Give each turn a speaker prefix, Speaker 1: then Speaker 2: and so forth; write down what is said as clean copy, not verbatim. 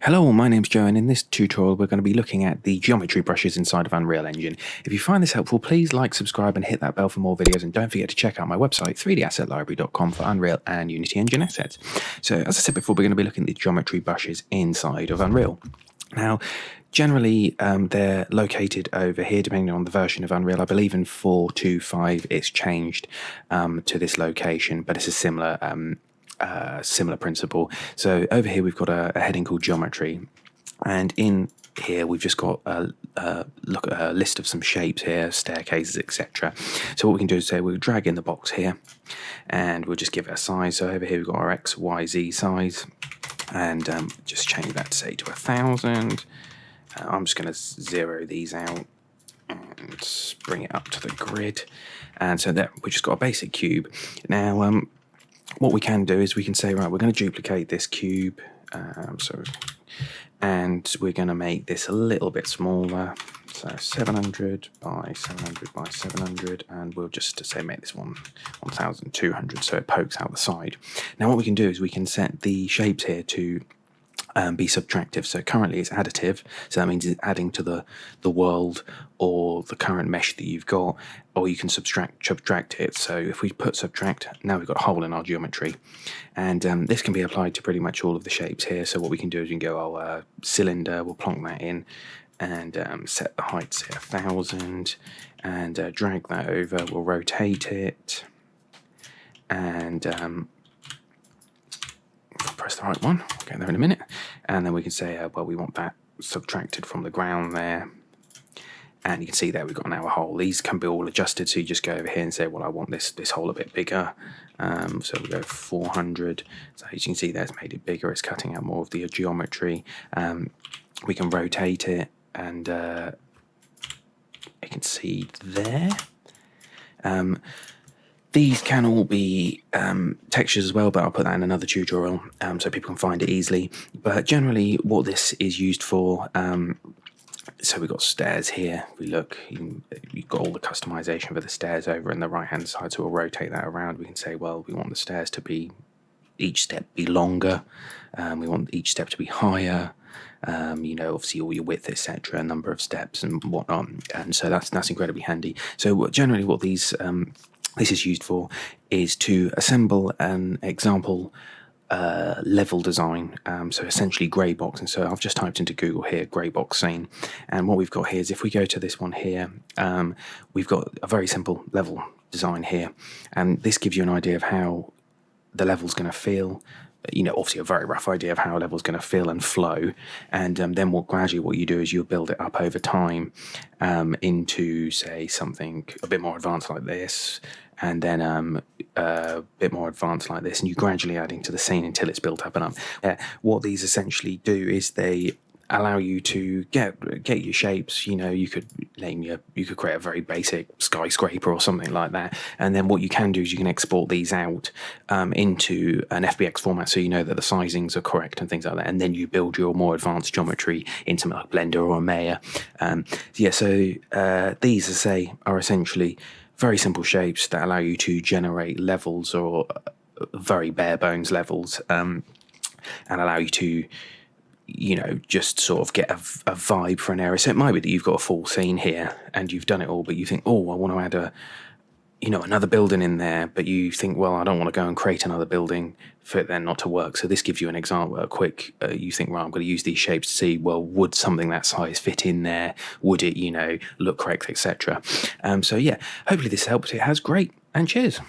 Speaker 1: Hello, my name's Joe, and in this tutorial we're going to be looking at the geometry brushes inside of Unreal Engine. If you find this helpful, please like, subscribe and hit that bell for more videos, and don't forget to check out my website 3dassetlibrary.com for Unreal and Unity Engine assets. So as I said before, we're going to be looking at the geometry brushes inside of Unreal. Now, generally, they're located over here, depending on the version of Unreal. I believe in 4.2.5 it's changed to this location, but it's a similar principle. So over here we've got a heading called geometry, and in here we've just got a look at a list of some shapes here, staircases, etc. So what we can do is say we'll drag in the box here and we'll just give it a size. So over here we've got our X, Y, Z size, and just change that to say to 1000. I'm just going to zero these out and bring it up to the grid, and so there we've just got a basic cube. Now what we can do is we can say, right, we're going to duplicate this cube, and we're going to make this a little bit smaller, so 700 by 700 by 700, and we'll just say make this one 1200 so it pokes out the side. Now what we can do is we can set the shapes here to be subtractive. So currently it's additive, so that means it's adding to the world or the current mesh that you've got, or you can subtract it. So if we put subtract, now we've got a hole in our geometry, and this can be applied to pretty much all of the shapes here. So what we can do is we can go cylinder, we'll plonk that in, and set the height to 1000, and drag that over. We'll rotate it, and press the right one, we'll get there in a minute, and then we can say well, we want that subtracted from the ground there, and you can see there we've got now a hole. These can be all adjusted, so you just go over here and say, well, I want this hole a bit bigger, so we go 400. So as you can see there, it's made it bigger, it's cutting out more of the geometry. We can rotate it, and you can see there. These can all be textures as well, but I'll put that in another tutorial so people can find it easily. But generally what this is used for, so we've got stairs here. If we look, you've got all the customization for the stairs over in the right hand side, so we'll rotate that around. We can say, well, we want the stairs to be, each step be longer, we want each step to be higher, obviously all your width, etc., number of steps and whatnot, and so that's incredibly handy. So generally what these this is used for is to assemble an example level design, so essentially grey box. And so I've just typed into Google here grey box scene, and what we've got here is, if we go to this one here, we've got a very simple level design here, and this gives you an idea of how the level's going to feel. Obviously a very rough idea of how a level's going to feel and flow, and then gradually what you do is you'll build it up over time into, say, something a bit more advanced like this, and then a bit more advanced like this, and you gradually adding to the scene until it's built up and up. What these essentially do is they allow you to get your shapes. You could you could create a very basic skyscraper or something like that, and then what you can do is you can export these out into an FBX format, so you know that the sizings are correct and things like that, and then you build your more advanced geometry into like Blender or Maya. These, as I say, are essentially very simple shapes that allow you to generate levels, or very bare bones levels, and allow you to just sort of get a vibe for an area. So it might be that you've got a full scene here and you've done it all, but you think, oh, I want to add another building in there, but you think, well, I don't want to go and create another building for it then not to work. So this gives you an example, you think, well, I'm going to use these shapes to see, well, would something that size fit in there? Would it, look correct, etc. So yeah, hopefully this helps. It has. Great, and cheers.